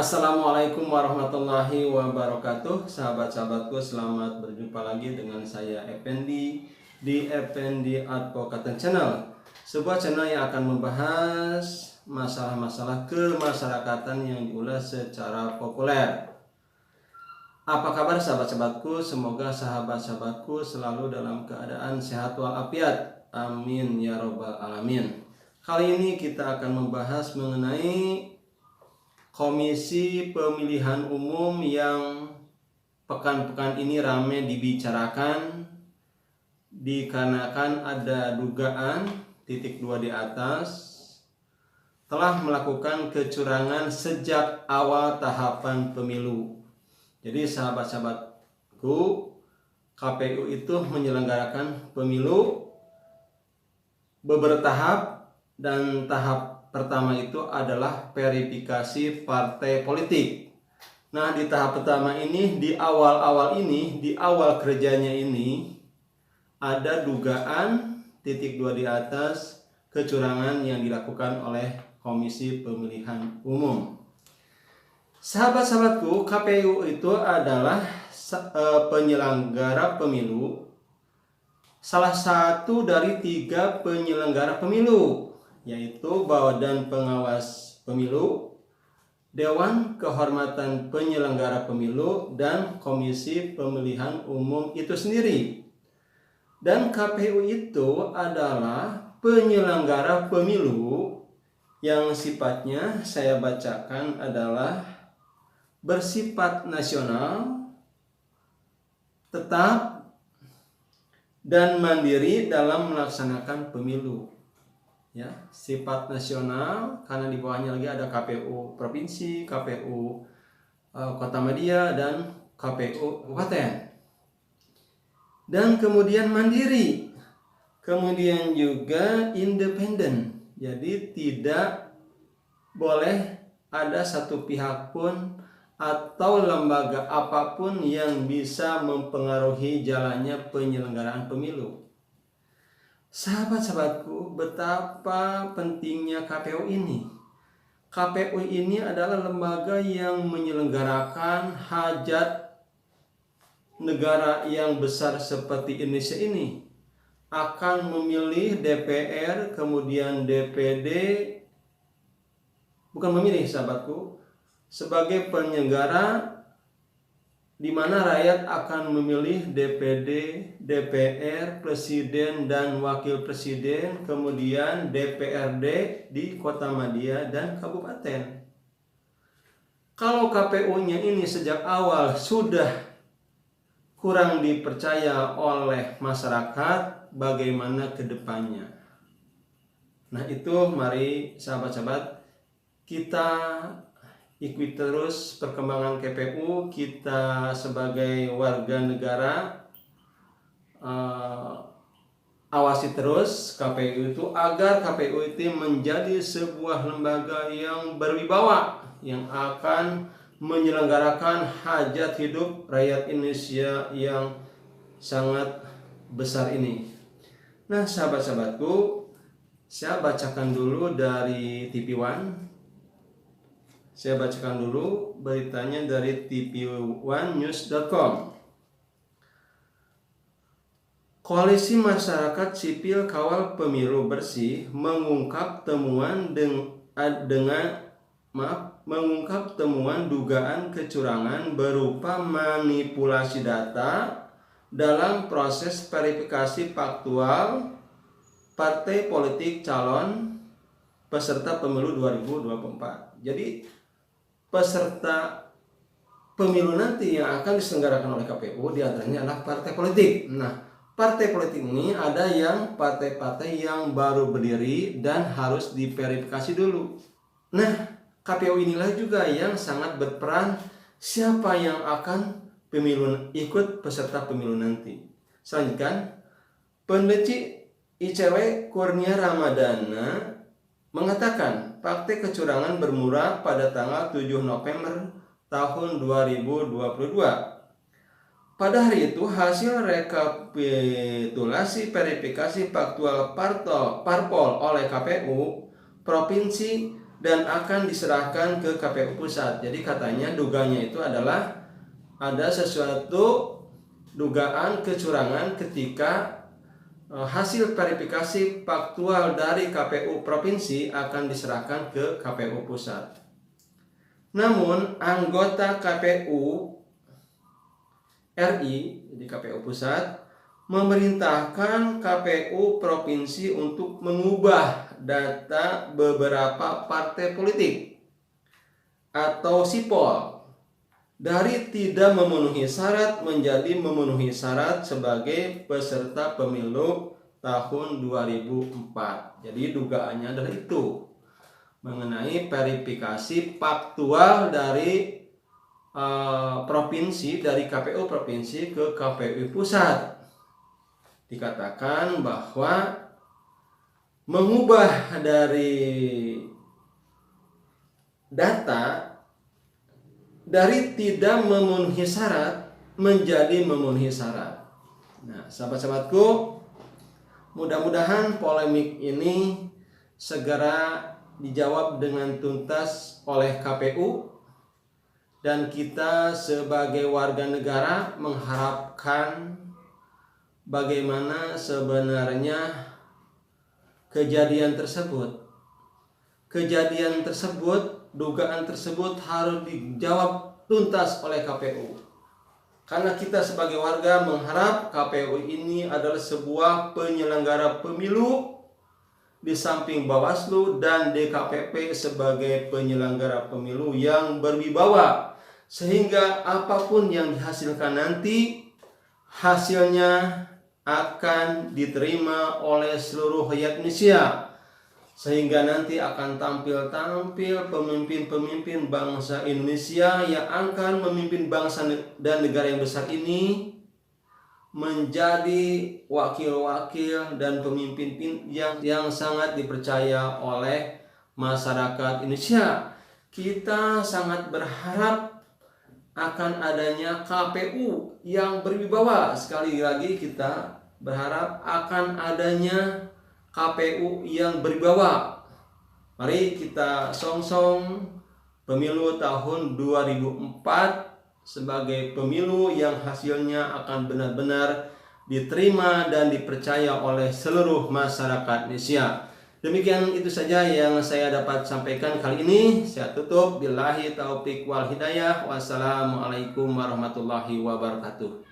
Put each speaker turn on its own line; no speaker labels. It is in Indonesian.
Assalamualaikum warahmatullahi wabarakatuh. Sahabat-sahabatku, selamat berjumpa lagi dengan saya Effendi di Effendi Advocaten Channel. Sebuah channel yang akan membahas masalah-masalah kemasyarakatan yang diulas secara populer. Apa kabar sahabat-sahabatku? Semoga sahabat-sahabatku selalu dalam keadaan sehat walafiat. Amin ya robbal alamin. Kali ini kita akan membahas mengenai Komisi Pemilihan Umum yang pekan-pekan ini ramai dibicarakan dikarenakan ada dugaan titik 2 di atas telah melakukan kecurangan sejak awal tahapan pemilu. Jadi sahabat-sahabatku, KPU itu menyelenggarakan pemilu beberapa tahap, dan tahap pertama itu adalah verifikasi partai politik. Nah, di tahap pertama ini, di awal kerjanya ini ada dugaan titik 2 di atas kecurangan yang dilakukan oleh Komisi Pemilihan Umum. Sahabat-sahabatku, KPU itu adalah penyelenggara pemilu, salah satu dari 3 penyelenggara pemilu, yaitu Badan Pengawas Pemilu, Dewan Kehormatan Penyelenggara Pemilu, dan Komisi Pemilihan Umum itu sendiri. Dan KPU itu adalah penyelenggara pemilu yang sifatnya, saya bacakan, adalah bersifat nasional, tetap, dan mandiri dalam melaksanakan pemilu. Ya, sifat nasional karena di bawahnya lagi ada KPU provinsi, KPU Kota Madia, dan KPU kabupaten. Dan kemudian mandiri, kemudian juga independen. Jadi tidak boleh ada satu pihak pun atau lembaga apapun yang bisa mempengaruhi jalannya penyelenggaraan pemilu. Sahabat-sahabatku, betapa pentingnya KPU ini. KPU ini adalah lembaga yang menyelenggarakan hajat negara yang besar seperti Indonesia ini. Akan memilih DPR, kemudian DPD, bukan memilih sahabatku, sebagai penyelenggara, di mana rakyat akan memilih DPD, DPR, Presiden dan Wakil Presiden, kemudian DPRD di Kota Madia dan Kabupaten. Kalau KPU-nya ini sejak awal sudah kurang dipercaya oleh masyarakat, bagaimana ke depannya? Nah, itu mari sahabat-sahabat kita ikuti terus perkembangan KPU. Kita sebagai warga negara awasi terus KPU itu, agar KPU itu menjadi sebuah lembaga yang berwibawa, yang akan menyelenggarakan hajat hidup rakyat Indonesia yang sangat besar ini. Nah, sahabat-sahabatku, saya bacakan dulu dari TV One. Saya bacakan dulu beritanya dari tv1news.com. Koalisi Masyarakat Sipil Kawal Pemilu Bersih mengungkap temuan dugaan kecurangan berupa manipulasi data dalam proses verifikasi faktual partai politik calon peserta pemilu 2024. Jadi peserta pemilu nanti yang akan diselenggarakan oleh KPU diantaranya adalah partai politik. Nah, partai politik ini ada yang partai-partai yang baru berdiri dan harus diverifikasi dulu. Nah, KPU inilah juga yang sangat berperan siapa yang akan ikut peserta pemilu nanti. Selanjutnya, peneliti ICW Kurnia Ramadana mengatakan praktik kecurangan bermula pada tanggal 7 November tahun 2022. Pada hari itu, hasil rekapitulasi verifikasi faktual parpol oleh KPU Provinsi dan akan diserahkan ke KPU pusat. Jadi katanya duganya itu adalah ada sesuatu dugaan kecurangan ketika hasil verifikasi faktual dari KPU provinsi akan diserahkan ke KPU pusat. Namun anggota KPU RI di KPU pusat memerintahkan KPU provinsi untuk mengubah data beberapa partai politik atau sipol dari tidak memenuhi syarat menjadi memenuhi syarat sebagai peserta pemilu tahun 2004. Jadi dugaannya adalah itu, mengenai verifikasi faktual dari provinsi, dari KPU provinsi ke KPU pusat. Dikatakan bahwa mengubah dari data dari tidak memenuhi syarat menjadi memenuhi syarat. Nah, sahabat-sahabatku, mudah-mudahan polemik ini segera dijawab dengan tuntas oleh KPU, dan kita sebagai warga negara mengharapkan bagaimana sebenarnya kejadian tersebut. Kejadian tersebut, dugaan tersebut harus dijawab tuntas oleh KPU. Karena kita sebagai warga mengharap KPU ini adalah sebuah penyelenggara pemilu, di samping Bawaslu dan DKPP sebagai penyelenggara pemilu yang berwibawa, sehingga apapun yang dihasilkan nanti, hasilnya akan diterima oleh seluruh rakyat Indonesia, sehingga nanti akan tampil pemimpin-pemimpin bangsa Indonesia yang akan memimpin bangsa dan negara yang besar ini menjadi wakil-wakil dan pemimpin yang sangat dipercaya oleh masyarakat Indonesia. Kita sangat berharap akan adanya KPU yang berwibawa. Sekali lagi kita berharap akan adanya KPU yang berwibawa. Mari kita song-song pemilu tahun 2004 sebagai pemilu yang hasilnya akan benar-benar diterima dan dipercaya oleh seluruh masyarakat Indonesia. Demikian itu saja yang saya dapat sampaikan kali ini. Saya tutup. Billahi taufiq wal hidayah. Wassalamualaikum warahmatullahi wabarakatuh.